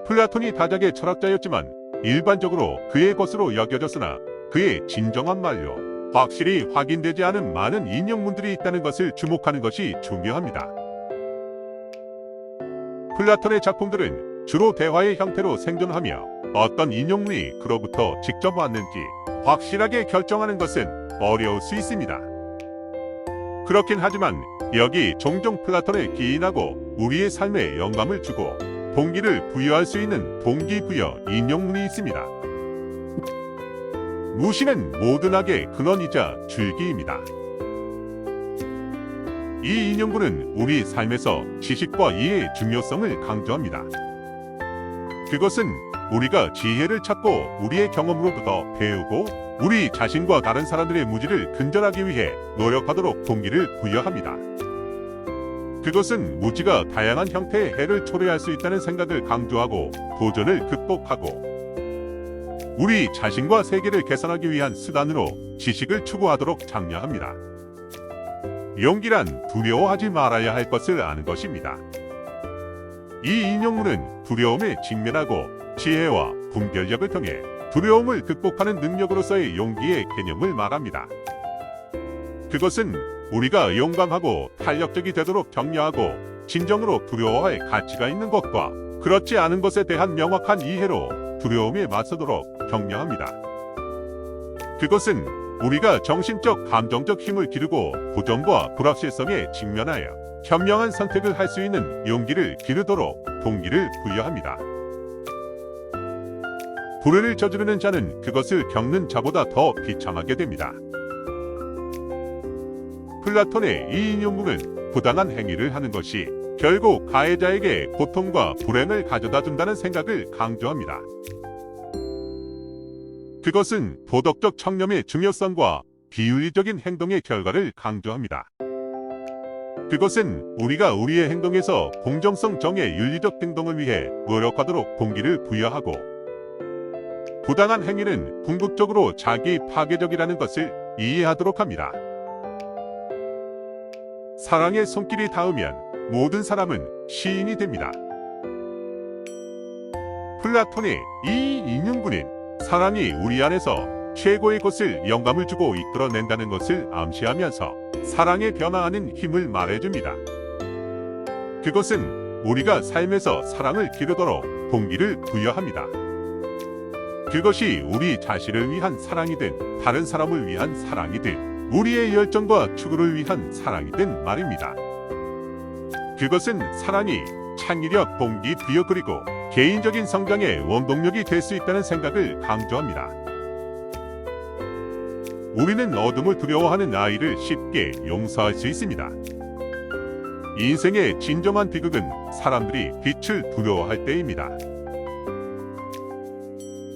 플라톤이 다작의 철학자였지만 일반적으로 그의 것으로 여겨졌으나 그의 진정한 말로 확실히 확인되지 않은 많은 인용문들이 있다는 것을 주목하는 것이 중요합니다. 플라톤의 작품들은 주로 대화의 형태로 생존하며 어떤 인용문이 그로부터 직접 왔는지 확실하게 결정하는 것은 어려울 수 있습니다. 그렇긴 하지만 여기 종종 플라톤을 기인하고 우리의 삶에 영감을 주고 동기를 부여할 수 있는 동기부여 인용문이 있습니다. 무시는 모든 악의 근원이자 줄기입니다. 이 인용문은 우리 삶에서 지식과 이해의 중요성을 강조합니다. 그것은 우리가 지혜를 찾고 우리의 경험으로부터 배우고 우리 자신과 다른 사람들의 무지를 근절하기 위해 노력하도록 동기를 부여합니다. 그것은 무지가 다양한 형태의 해를 초래할 수 있다는 생각을 강조하고 도전을 극복하고 우리 자신과 세계를 개선하기 위한 수단으로 지식을 추구하도록 장려합니다. 용기란 두려워하지 말아야 할 것을 아는 것입니다. 이 인용문은 두려움에 직면하고 지혜와 분별력을 통해 두려움을 극복하는 능력으로서의 용기의 개념을 말합니다. 그것은 우리가 용감하고 탄력적이 되도록 격려하고 진정으로 두려워할 가치가 있는 것과 그렇지 않은 것에 대한 명확한 이해로 두려움에 맞서도록 격려합니다. 그것은 우리가 정신적, 감정적 힘을 기르고 도전과 불확실성에 직면하여 현명한 선택을 할 수 있는 용기를 기르도록 동기를 부여합니다. 불의를 저지르는 자는 그것을 겪는 자보다 더 비참하게 됩니다. 플라톤의 이 인용문은 부당한 행위를 하는 것이 결국 가해자에게 고통과 불행을 가져다 준다는 생각을 강조합니다. 그것은 도덕적 청렴의 중요성과 비윤리적인 행동의 결과를 강조합니다. 그것은 우리가 우리의 행동에서 공정성 정의 윤리적 행동을 위해 노력하도록 동기를 부여하고 부당한 행위는 궁극적으로 자기 파괴적이라는 것을 이해하도록 합니다. 사랑의 손길이 닿으면 모든 사람은 시인이 됩니다. 플라톤의 이 인용문은 사랑이 우리 안에서 최고의 것을 영감을 주고 이끌어낸다는 것을 암시하면서 사랑에 변화하는 힘을 말해줍니다. 그것은 우리가 삶에서 사랑을 기르도록 동기를 부여합니다. 그것이 우리 자신을 위한 사랑이든 다른 사람을 위한 사랑이든 우리의 열정과 추구를 위한 사랑이든 말입니다. 그것은 사랑이 창의력, 동기, 부여 그리고 개인적인 성장의 원동력이 될 수 있다는 생각을 강조합니다. 우리는 어둠을 두려워하는 아이를 쉽게 용서할 수 있습니다. 인생의 진정한 비극은 사람들이 빛을 두려워할 때입니다.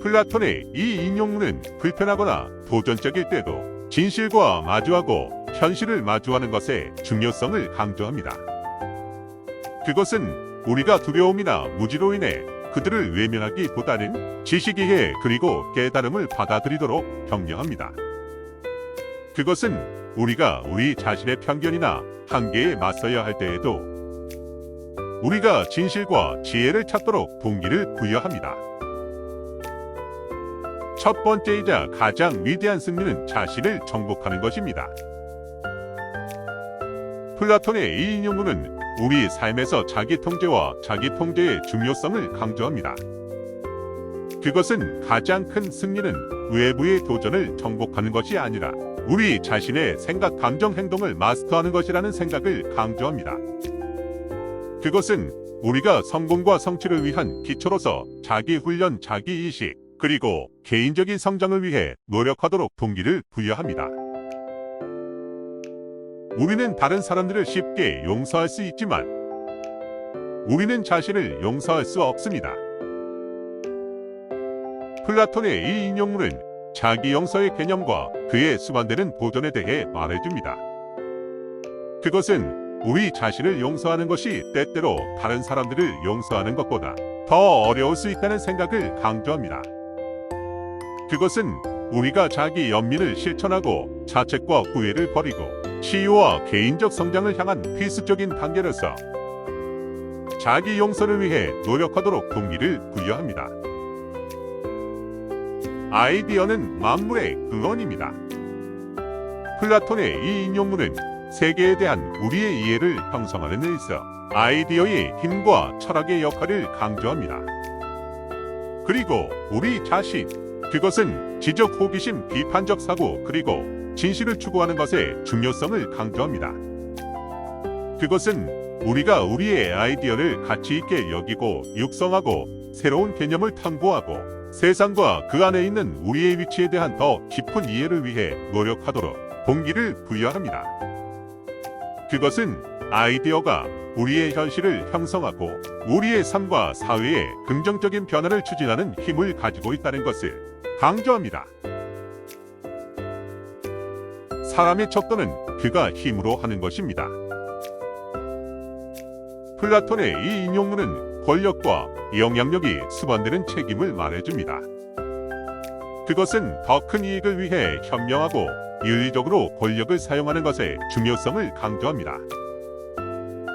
플라톤의 이 인용문은 불편하거나 도전적일 때도 진실과 마주하고 현실을 마주하는 것의 중요성을 강조합니다. 그것은 우리가 두려움이나 무지로 인해 그들을 외면하기보다는 지식이해 그리고 깨달음을 받아들이도록 격려합니다. 그것은 우리가 우리 자신의 편견이나 한계에 맞서야 할 때에도 우리가 진실과 지혜를 찾도록 동기를 부여합니다. 첫 번째이자 가장 위대한 승리는 자신을 정복하는 것입니다. 플라톤의 이 인용문은 우리 삶에서 자기 통제와 자기 통제의 중요성을 강조합니다. 그것은 가장 큰 승리는 외부의 도전을 정복하는 것이 아니라 우리 자신의 생각, 감정, 행동을 마스터하는 것이라는 생각을 강조합니다. 그것은 우리가 성공과 성취를 위한 기초로서 자기 훈련, 자기 이식, 그리고 개인적인 성장을 위해 노력하도록 동기를 부여합니다. 우리는 다른 사람들을 쉽게 용서할 수 있지만 우리는 자신을 용서할 수 없습니다. 플라톤의 이 인용문은 자기 용서의 개념과 그에 수반되는 도전에 대해 말해줍니다. 그것은 우리 자신을 용서하는 것이 때때로 다른 사람들을 용서하는 것보다 더 어려울 수 있다는 생각을 강조합니다. 그것은 우리가 자기 연민을 실천하고 자책과 후회를 버리고 치유와 개인적 성장을 향한 필수적인 단계로서 자기 용선을 위해 노력하도록 동기를 부여합니다. 아이디어는 만물의 근원입니다. 플라톤의 이 인용문은 세계에 대한 우리의 이해를 형성하는 데 있어 아이디어의 힘과 철학의 역할을 강조합니다. 그리고 우리 자신, 그것은 지적 호기심, 비판적 사고, 그리고 진실을 추구하는 것의 중요성을 강조합니다. 그것은 우리가 우리의 아이디어를 가치 있게 여기고 육성하고 새로운 개념을 탐구하고 세상과 그 안에 있는 우리의 위치에 대한 더 깊은 이해를 위해 노력하도록 동기를 부여합니다. 그것은 아이디어가 우리의 현실을 형성하고 우리의 삶과 사회에 긍정적인 변화를 추진하는 힘을 가지고 있다는 것을 강조합니다. 사람의 척도는 그가 힘으로 하는 것입니다. 플라톤의 이 인용문은 권력과 영향력이 수반되는 책임을 말해줍니다. 그것은 더 큰 이익을 위해 현명하고 윤리적으로 권력을 사용하는 것의 중요성을 강조합니다.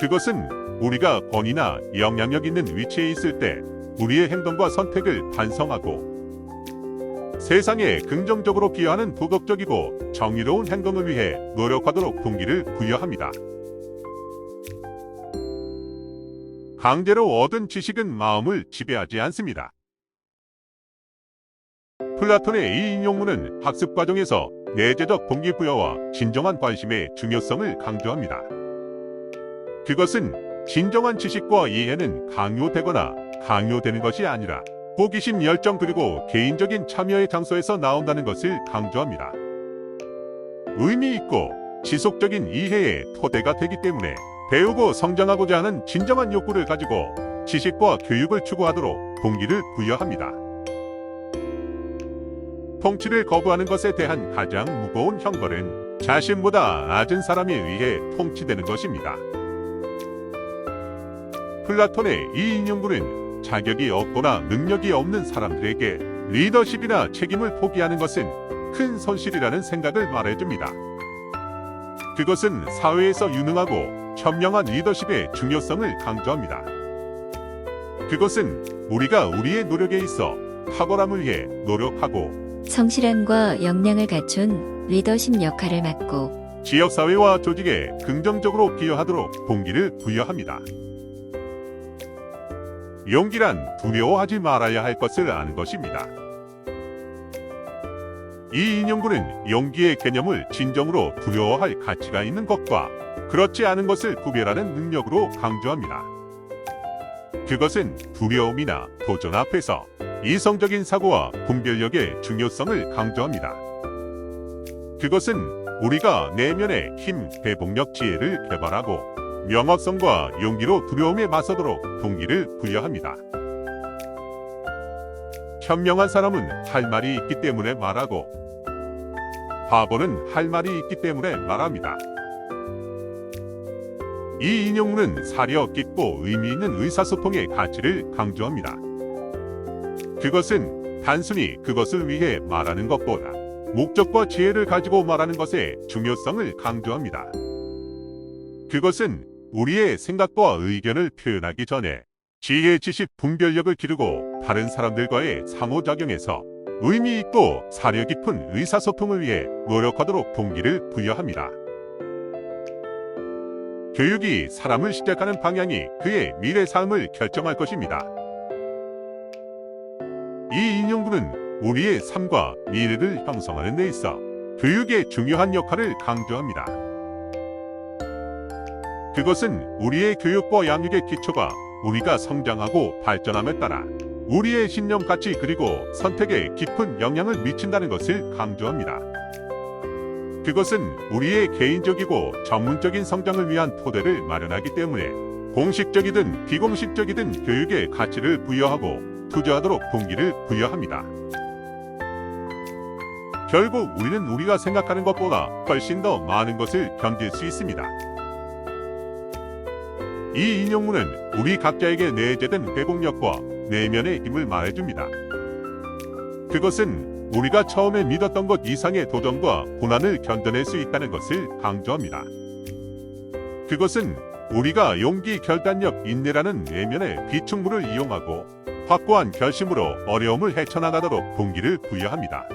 그것은 우리가 권위나 영향력 있는 위치에 있을 때 우리의 행동과 선택을 반성하고 세상에 긍정적으로 기여하는 도덕적이고 정의로운 행동을 위해 노력하도록 동기를 부여합니다. 강제로 얻은 지식은 마음을 지배하지 않습니다. 플라톤의 이 인용문은 학습 과정에서 내재적 동기부여와 진정한 관심의 중요성을 강조합니다. 그것은 진정한 지식과 이해는 강요되거나 강요되는 것이 아니라 호기심, 열정, 그리고 개인적인 참여의 장소에서 나온다는 것을 강조합니다. 의미 있고 지속적인 이해의 토대가 되기 때문에 배우고 성장하고자 하는 진정한 욕구를 가지고 지식과 교육을 추구하도록 동기를 부여합니다. 통치를 거부하는 것에 대한 가장 무거운 형벌은 자신보다 낮은 사람에 의해 통치되는 것입니다. 플라톤의 이 인용문은 자격이 없거나 능력이 없는 사람들에게 리더십이나 책임을 포기하는 것은 큰 손실이라는 생각을 말해줍니다. 그것은 사회에서 유능하고 현명한 리더십의 중요성을 강조합니다. 그것은 우리가 우리의 노력에 있어 탁월함을 위해 노력하고 성실함과 역량을 갖춘 리더십 역할을 맡고 지역사회와 조직에 긍정적으로 기여하도록 동기를 부여합니다. 용기란 두려워하지 말아야 할 것을 아는 것입니다. 이 인용문은 용기의 개념을 진정으로 두려워할 가치가 있는 것과 그렇지 않은 것을 구별하는 능력으로 강조합니다. 그것은 두려움이나 도전 앞에서 이성적인 사고와 분별력의 중요성을 강조합니다. 그것은 우리가 내면의 힘, 회복력, 지혜를 개발하고 명확성과 용기로 두려움에 맞서도록 동기를 부여합니다. 현명한 사람은 할 말이 있기 때문에 말하고 바보는 할 말이 있기 때문에 말합니다. 이 인용문은 사려 깊고 의미 있는 의사소통의 가치를 강조합니다. 그것은 단순히 그것을 위해 말하는 것보다 목적과 지혜를 가지고 말하는 것의 중요성을 강조합니다. 그것은 우리의 생각과 의견을 표현하기 전에 지혜, 지식, 분별력을 기르고 다른 사람들과의 상호작용에서 의미 있고 사려 깊은 의사소통을 위해 노력하도록 동기를 부여합니다. 교육이 사람을 시작하는 방향이 그의 미래 삶을 결정할 것입니다. 이 인용문은 우리의 삶과 미래를 형성하는 데 있어 교육의 중요한 역할을 강조합니다. 그것은 우리의 교육과 양육의 기초가 우리가 성장하고 발전함에 따라 우리의 신념, 가치, 그리고 선택에 깊은 영향을 미친다는 것을 강조합니다. 그것은 우리의 개인적이고 전문적인 성장을 위한 토대를 마련하기 때문에 공식적이든 비공식적이든 교육에 가치를 부여하고 투자하도록 동기를 부여합니다. 결국 우리는 우리가 생각하는 것보다 훨씬 더 많은 것을 견딜 수 있습니다. 이 인용문은 우리 각자에게 내재된 회복력과 내면의 힘을 말해줍니다. 그것은 우리가 처음에 믿었던 것 이상의 도전과 고난을 견뎌낼 수 있다는 것을 강조합니다. 그것은 우리가 용기, 결단력, 인내라는 내면의 비축물을 이용하고 확고한 결심으로 어려움을 헤쳐나가도록 동기를 부여합니다.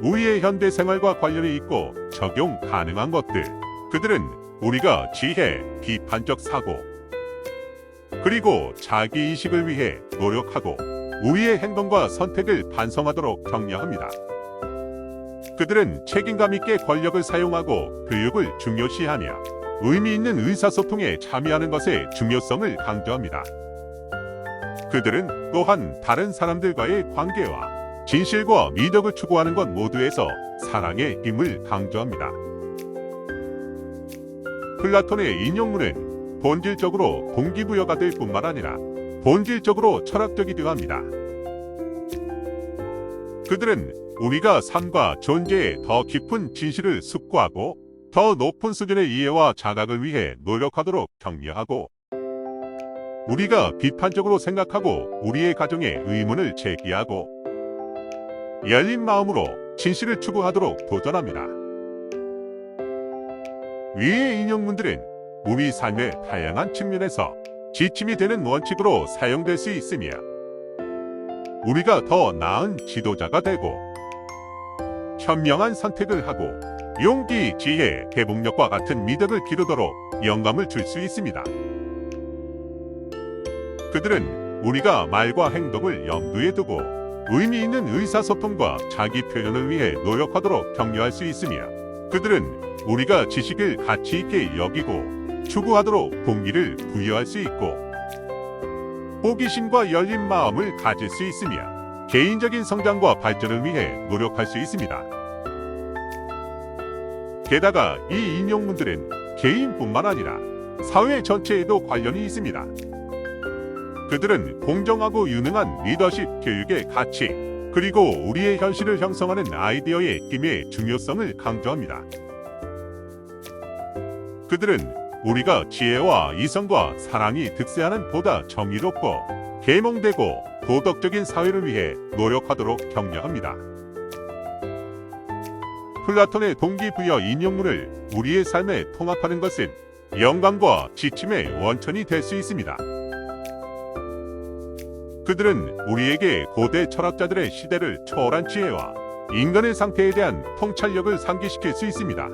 우리의 현대 생활과 관련이 있고 적용 가능한 것들. 그들은 우리가 지혜, 비판적 사고, 그리고 자기이식을 위해 노력하고 우리의 행동과 선택을 반성하도록 격려합니다. 그들은 책임감 있게 권력을 사용하고 교육을 중요시하며 의미 있는 의사소통에 참여하는 것의 중요성을 강조합니다. 그들은 또한 다른 사람들과의 관계와 진실과 미덕을 추구하는 것 모두에서 사랑의 힘을 강조합니다. 플라톤의 인용문은 본질적으로 동기부여가 될 뿐만 아니라 본질적으로 철학적이기도 합니다. 그들은 우리가 삶과 존재의 더 깊은 진실을 숙고하고 더 높은 수준의 이해와 자각을 위해 노력하도록 격려하고, 우리가 비판적으로 생각하고 우리의 가정에 의문을 제기하고 열린 마음으로 진실을 추구하도록 도전합니다. 위의 인용문들은 우리 삶의 다양한 측면에서 지침이 되는 원칙으로 사용될 수 있으며 우리가 더 나은 지도자가 되고 현명한 선택을 하고 용기, 지혜, 회복력과 같은 미덕을 기르도록 영감을 줄 수 있습니다. 그들은 우리가 말과 행동을 염두에 두고 의미 있는 의사소통과 자기 표현을 위해 노력하도록 격려할 수 있으며, 그들은 우리가 지식을 가치 있게 여기고 추구하도록 동기를 부여할 수 있고 호기심과 열린 마음을 가질 수 있으며 개인적인 성장과 발전을 위해 노력할 수 있습니다. 게다가 이 인용문들은 개인뿐만 아니라 사회 전체에도 관련이 있습니다. 그들은 공정하고 유능한 리더십, 교육의 가치, 그리고 우리의 현실을 형성하는 아이디어의 힘의 중요성을 강조합니다. 그들은 우리가 지혜와 이성과 사랑이 득세하는 보다 정의롭고 계몽되고 도덕적인 사회를 위해 노력하도록 격려합니다. 플라톤의 동기부여 인용문을 우리의 삶에 통합하는 것은 영감과 지침의 원천이 될 수 있습니다. 그들은 우리에게 고대 철학자들의 시대를 초월한 지혜와 인간의 상태에 대한 통찰력을 상기시킬 수 있습니다.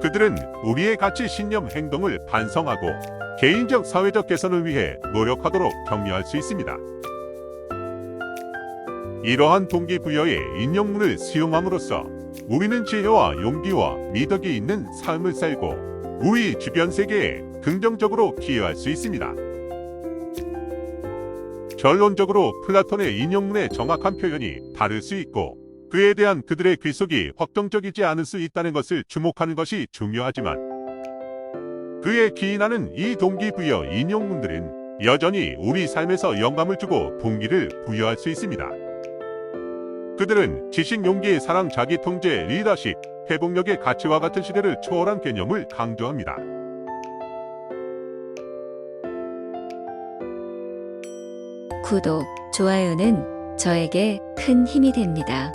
그들은 우리의 가치, 신념, 행동을 반성하고 개인적, 사회적 개선을 위해 노력하도록 격려할 수 있습니다. 이러한 동기부여의 인용문을 수용함으로써 우리는 지혜와 용기와 미덕이 있는 삶을 살고 우리 주변 세계에 긍정적으로 기여할 수 있습니다. 결론적으로 플라톤의 인용문의 정확한 표현이 다를 수 있고 그에 대한 그들의 귀속이 확정적이지 않을 수 있다는 것을 주목하는 것이 중요하지만, 그의 기인하는 이 동기부여 인용문들은 여전히 우리 삶에서 영감을 주고 동기를 부여할 수 있습니다. 그들은 지식, 용기, 사랑, 자기 통제, 리더십, 회복력의 가치와 같은 시대를 초월한 개념을 강조합니다. 구독, 좋아요는 저에게 큰 힘이 됩니다.